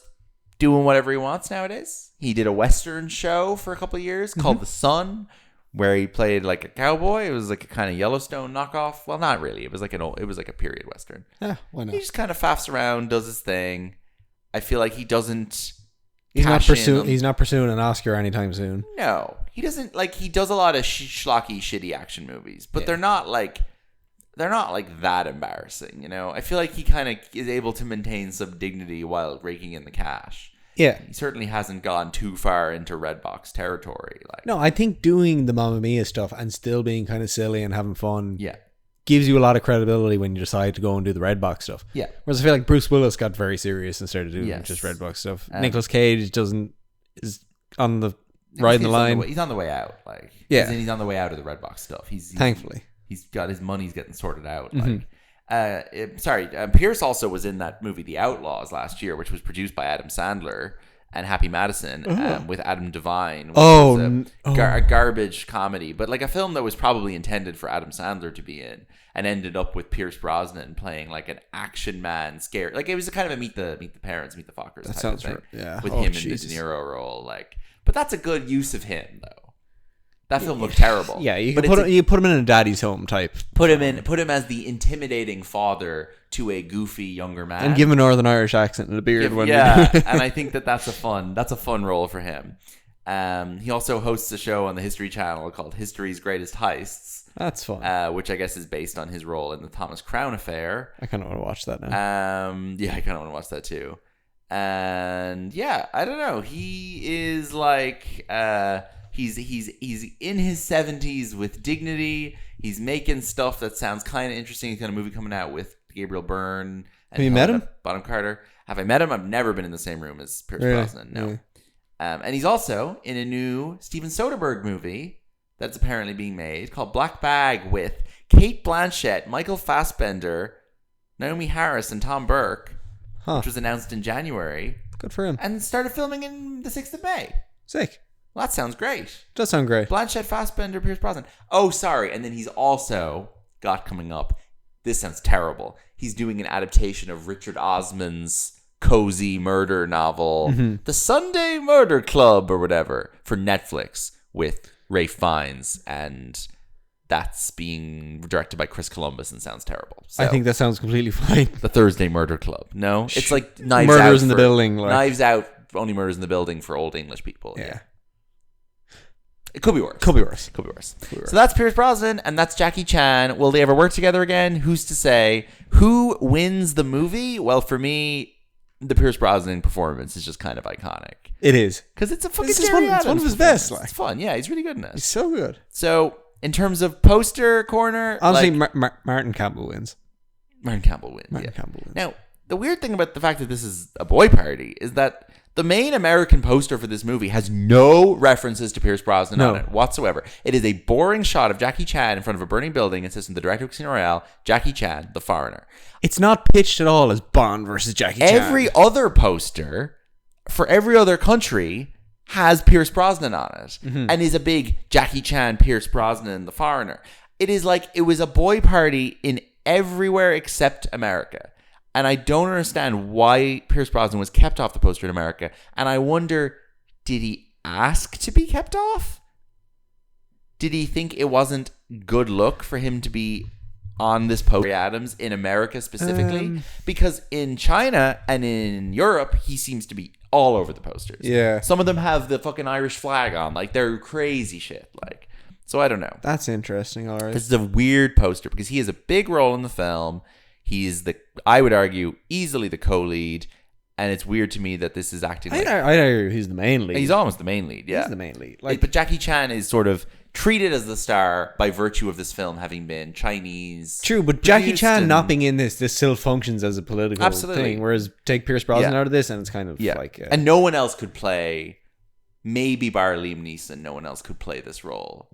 doing whatever he wants nowadays. He did a Western show for a couple of years called The Sun, where he played like a cowboy. It was like a kind of Yellowstone knockoff. Well, not really. It was like a period Western. Yeah, why not? He just kind of faffs around, does his thing. I feel like he doesn't. He's not pursuing an Oscar anytime soon. No, he doesn't. Like, he does a lot of schlocky, shitty action movies, but they're not like that embarrassing, I feel like he kind of is able to maintain some dignity while raking in the cash. Yeah. He certainly hasn't gone too far into Redbox territory. No, I think doing the Mamma Mia stuff and still being kind of silly and having fun gives you a lot of credibility when you decide to go and do the Redbox stuff. Yeah. Whereas I feel like Bruce Willis got very serious and started doing just Redbox stuff. Nicolas Cage is on the riding the line. He's on the way out. Like, he's on the way out of the Redbox stuff. He's thankfully. He's got his money's getting sorted out. Pierce also was in that movie The Outlaws last year, which was produced by Adam Sandler and Happy Madison with Adam Devine, which was a garbage comedy, but like a film that was probably intended for Adam Sandler to be in, and ended up with Pierce Brosnan playing like an action man, scared. Like, it was a kind of a meet the parents, meet the Fockers. That sounds right. Yeah, with him in the De Niro role. Like, but that's a good use of him though. That film looked terrible. Yeah, you put him in a daddy's home type. Put him as the intimidating father to a goofy younger man, and give him a Northern Irish accent and a beard. And I think that's a fun role for him. He also hosts a show on the History Channel called History's Greatest Heists. That's fun. Which I guess is based on his role in the Thomas Crown affair. I kind of want to watch that now. Yeah, I kind of want to watch that too. And yeah, I don't know. He is like he's in his 70s with dignity. He's making stuff that sounds kind of interesting. He's got a movie coming out with Gabriel Byrne. Have you met him? Bonham Carter. Have I met him? I've never been in the same room as Pierce Brosnan. No. Yeah. And he's also in a new Steven Soderbergh movie that's apparently being made called Black Bag with Cate Blanchett, Michael Fassbender, Naomi Harris, and Tom Burke, which was announced in January. Good for him. And started filming in the 6th of May. Sick. Well, that sounds great. Does sound great. Blanchett, Fassbender, Pierce Brosnan. Oh, sorry. And then he's also got coming up, this sounds terrible, he's doing an adaptation of Richard Osman's cozy murder novel, The Sunday Murder Club or whatever, for Netflix with Ralph Fiennes, and that's being directed by Chris Columbus and sounds terrible. So, I think that sounds completely fine. The Thursday Murder Club. No? It's like Knives Murders Out in the Building. Like. Knives Out, only murders in the building for old English people. Yeah. It could be worse. Could be worse. So that's Pierce Brosnan and that's Jackie Chan. Will they ever work together again? Who's to say? Who wins the movie? Well, for me, the Pierce Brosnan performance is just kind of iconic. It is. Because it's a fucking It's Gerry Adams one of his best. It's fun. Yeah, he's really good in it. He's so good. So, in terms of poster corner... Honestly, Martin Campbell wins. Martin Campbell wins. Campbell wins. Now, the weird thing about the fact that this is a boy party is that the main American poster for this movie has no references to Pierce Brosnan on it whatsoever. It is a boring shot of Jackie Chan in front of a burning building and says in the director of Casino Royale, Jackie Chan, the foreigner. It's not pitched at all as Bond versus Jackie Chan. Every other poster for every other country has Pierce Brosnan on it and is a big Jackie Chan, Pierce Brosnan, the foreigner. It is like it was a boy party in everywhere except America. And I don't understand why Pierce Brosnan was kept off the poster in America. And I wonder, did he ask to be kept off? Did he think it wasn't good look for him to be on this poster, Gerry Adams, in America specifically? Because in China and in Europe, he seems to be all over the posters. Yeah. Some of them have the fucking Irish flag on. Like, they're crazy shit. Like, so I don't know. That's interesting, all right. This is a weird poster because he has a big role in the film. He's I would argue, easily the co-lead. And it's weird to me that this is acting like... I'd argue he's the main lead. He's almost the main lead, yeah. He's the main lead. But Jackie Chan is sort of treated as the star by virtue of this film having been Chinese. True, but Jackie Chan not being in this still functions as a political thing. Whereas take Pierce Brosnan out of this and it's kind of like... and no one else could play... Maybe bar Liam Neeson, no one else could play this role.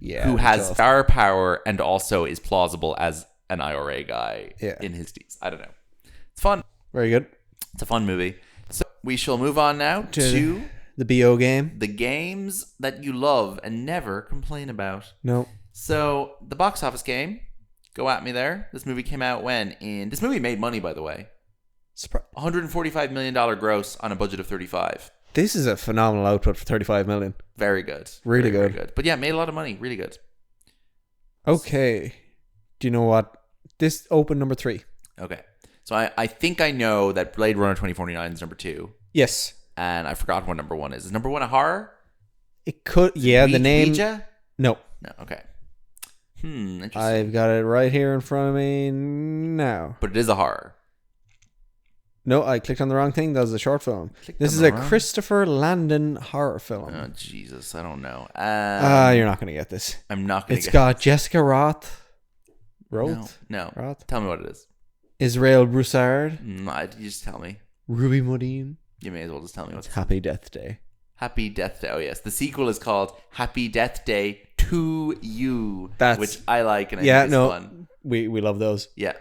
Yeah. Who has star power and also is plausible as an IRA guy in his deeds. I don't know. It's fun. Very good. It's a fun movie. So we shall move on now to the BO game. The games that you love and never complain about. No. So the box office game. Go at me there. This movie came out when? This movie made money, by the way. $145 million gross on a budget of 35. This is a phenomenal output for 35 million. Very good. Really very, good. Very good. But yeah, made a lot of money. Really good. Okay. Do you know what? This opened number 3. Okay. So I think I know that Blade Runner 2049 is number 2. Yes. And I forgot what number 1 is. Is number 1 a horror? It could. Yeah, the name. Ouija? No. No. Okay. Interesting. I've got it right here in front of me now. But it is a horror. No, I clicked on the wrong thing. That was a short film. This is a Christopher Landon horror film. Oh, Jesus. I don't know. You're not going to get this. I'm not going to get it. It's got Jessica Roth. No. Roth? Tell me what it is. Israel Broussard. You just tell me. Ruby Modine. You may as well just tell me what's Happy Death Day. Happy Death Day. Oh, yes. The sequel is called Happy Death Day to You, which I like and I think it's fun. We love those. Yeah.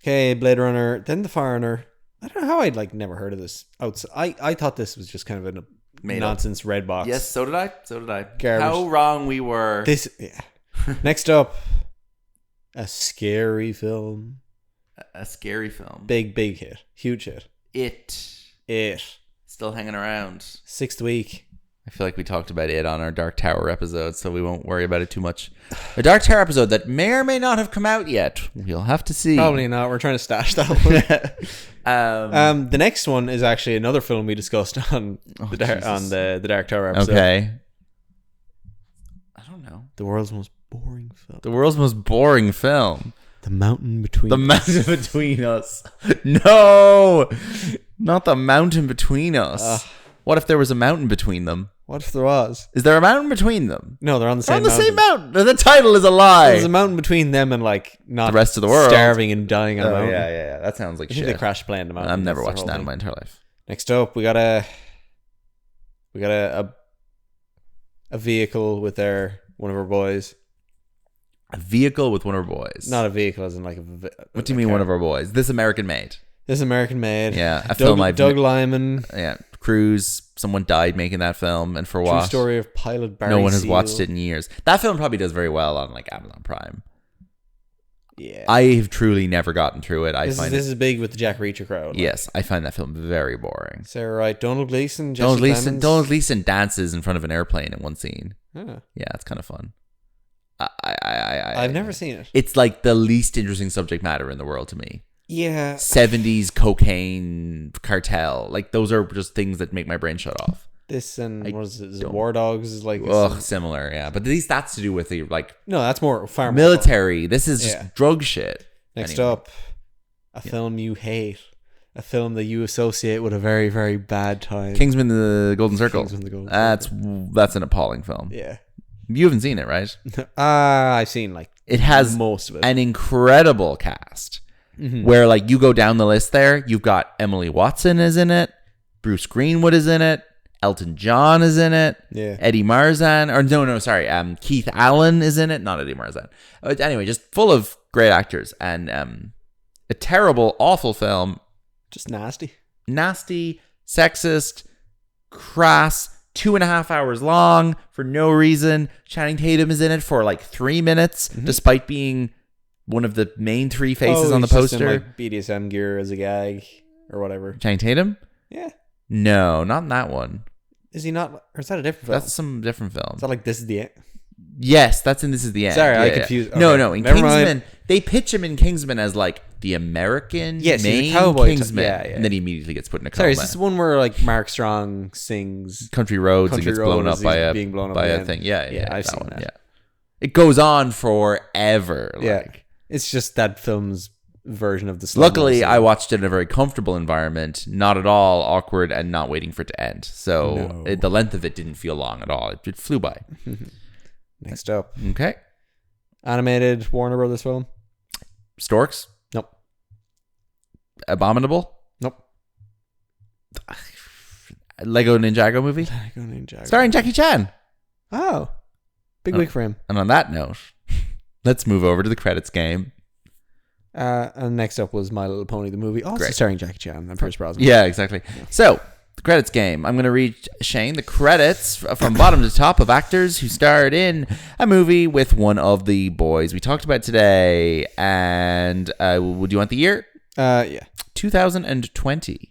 Okay, Blade Runner, then The Foreigner. I don't know how I'd never heard of this. I thought this was just kind of a nonsense red box. Yes, so did I. Garbage. How wrong we were. Next up, a scary film. A scary film. Big hit. Huge hit. It. Still hanging around. 6th week. I feel like we talked about it on our Dark Tower episode, so we won't worry about it too much. A Dark Tower episode that may or may not have come out yet. You'll have to see. Probably not. We're trying to stash that one. The next one is actually another film we discussed on the Dark Tower episode. Okay. I don't know. The world's most boring film. The world's most boring film. The Mountain Between The Mountain Between Us. No! Not The Mountain Between Us. What if there was a mountain between them? What if there was? Is there a mountain between them? No, they're on the same same mountain. The title is a lie. There's a mountain between them and like not the rest of the world. Starving and dying on a mountain. Yeah. That sounds like I shit. think they crash plane in the mountain. I've never watched that in my entire life. Next up, we got a vehicle with one of our boys. A vehicle with one of our boys. Not a vehicle, as in like a. What do you mean, one of our boys? This American made. This American made. Yeah, a film Doug Liman. Yeah, Cruise. Someone died making that film, and for what? True story of pilot Barry No one has Seal. watched it in years. That film probably does very well on like Amazon Prime. Yeah, I have truly never gotten through it. This is big with the Jack Reacher crowd. Yes, I find that film very boring. Sarah Wright, Donald Gleason, Donald Gleason dances in front of an airplane in one scene. Huh. Yeah, it's kind of fun. I've never seen it. It's like the least interesting subject matter in the world to me. Yeah. 70s cocaine cartel. Like, those are just things that make my brain shut off. This and what is it? Is it War Dogs? Is like similar, yeah. But at least that's to do with the like. No, that's far more military. This is just drug shit. Next up, a film you hate, a film that you associate with a very, very bad time. Kingsman: The Golden Circle. That's an appalling film. Yeah. You haven't seen it, right? I've seen like it has most of it. An incredible cast. Mm-hmm. Where like you go down the list there, you've got Emily Watson is in it, Bruce Greenwood is in it, Elton John is in it, Eddie Marzan, Keith Allen is in it, not Eddie Marzan. Anyway, just full of great actors and a terrible, awful film. Just nasty, sexist, crass. 2.5 hours long for no reason. Channing Tatum is in it for like 3 minutes, despite being one of the main three faces on the poster. Just in, like, BDSM gear as a gag or whatever. Channing Tatum? Yeah. No, not in that one. Is he not? Or is that a different film? That's some different film. Is that like This Is the End? Yes, that's in This Is the End. Sorry, I confused. Okay. No. In Kingsman, they pitch him in Kingsman as like the American main cowboy Kingsman, and then he immediately gets put in a coma. Sorry, is this the one where like Mark Strong sings Country Roads and gets blown up by a thing? Yeah, I've seen that. Yeah, it goes on forever. Like, it's just that film's version of the. Luckily, I watched it in a very comfortable environment, not at all awkward, and not waiting for it to end. So the length of it didn't feel long at all. It flew by. Next up, okay, animated Warner Brothers film. Storks. Nope. Abominable. Nope. Lego Ninjago movie. Lego Ninjago. Starring Jackie Chan. Oh, big week for him. And on that note, let's move over to the credits game. And next up was My Little Pony, the movie, also starring Jackie Chan and Pierce Brosnan. Yeah, exactly. Yeah. So, the credits game. I'm going to read, Shane, the credits from bottom to top of actors who starred in a movie with one of the boys we talked about today. And would you want the year? Yeah. 2020.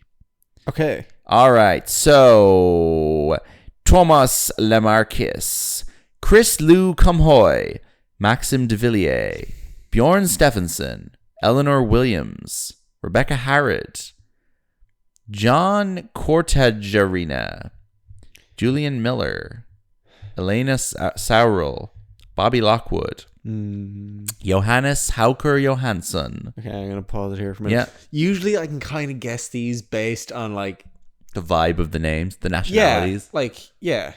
Okay. All right. So, Thomas Lemarquis, Chris Lou Comhoy, Maxim de Villiers, Bjorn Stephenson, Eleanor Williams, Rebecca Harrod, John Cortajarena, Julian Miller, Elena Saurel, Bobby Lockwood, Johannes Hauker Johansson. Okay, I'm going to pause it here for a minute. Yeah. Usually I can kind of guess these based on like the vibe of the names, the nationalities. Yeah.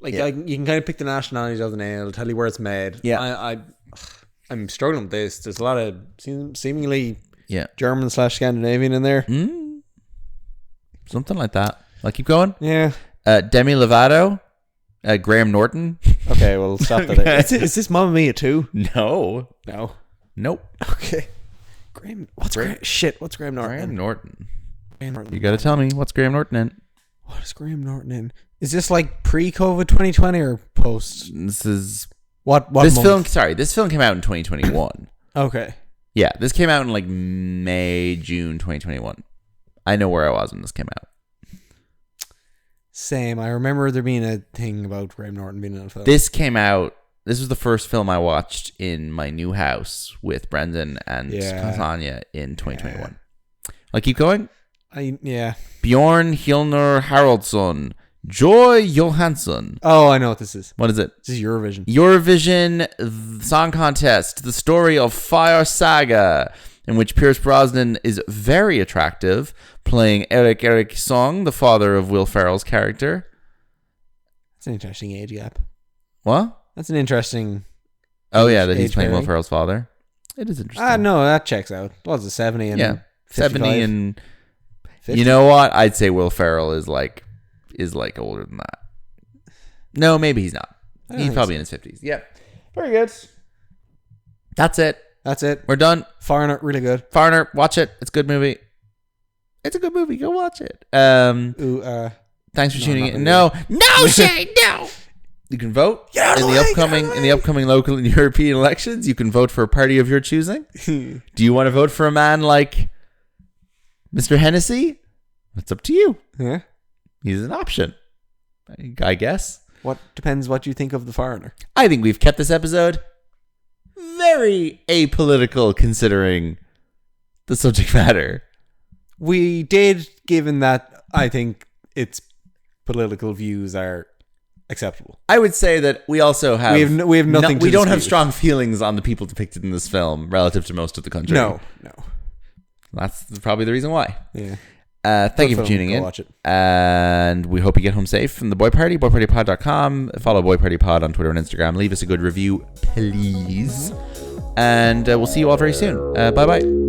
You can kind of pick the nationalities of the name. It'll tell you where it's made. Yeah. I'm struggling with this. There's a lot of seemingly German / Scandinavian in there. Something like that. I'll keep going. Yeah. Demi Lovato, Graham Norton. Okay, well, stop that. Is this Mamma Mia 2? No. Nope. Okay. What's Graham Norton? Graham Norton. You got to tell me, what's Graham Norton in? What is Graham Norton in? Is this like pre-COVID 2020 or post? This is this film. Sorry, this film came out in 2021. Okay. Yeah, this came out in like May, June 2021. I know where I was when this came out. Same. I remember there being a thing about Graham Norton being in a film. This came out. This was the first film I watched in my new house with Brendan and Tanya in 2021. Like, keep going. Bjorn Hjulner Haraldsson, Joy Johansson. Oh, I know what this is. What is it? This is Eurovision. Eurovision Song Contest, the story of Fire Saga, in which Pierce Brosnan is very attractive, playing Eric Song, the father of Will Ferrell's character. That's an interesting age gap. What? That's an interesting... Oh, yeah, that he's playing Will Ferrell's father. It is interesting. No, that checks out. What was it, 70 and 55? 70 and... 50? You know what? I'd say Will Ferrell is like older than that. No, maybe he's not. He's probably in his 50s. Yep. Very good. That's it. We're done. Foreigner, really good. Foreigner, watch it. It's a good movie. It's a good movie. Go watch it. Thanks for tuning in. No, Shane, no. You can vote in the upcoming local and European elections. You can vote for a party of your choosing. Do you want to vote for a man like Mr. Hennessy? It's up to you. Yeah. He's an option, I guess. What depends what you think of The Foreigner. I think we've kept this episode very apolitical considering the subject matter. We did, given that I think its political views are acceptable. I would say that we also have... We have nothing to We don't dispute. have strong feelings on the people depicted in this film relative to most of the country. No. That's probably the reason why. Yeah. Thank you for tuning in. Watch it. And we hope you get home safe from the Boy Party, boypartypod.com. Follow Boy Party Pod on Twitter and Instagram. Leave us a good review, please. And we'll see you all very soon. Bye-bye.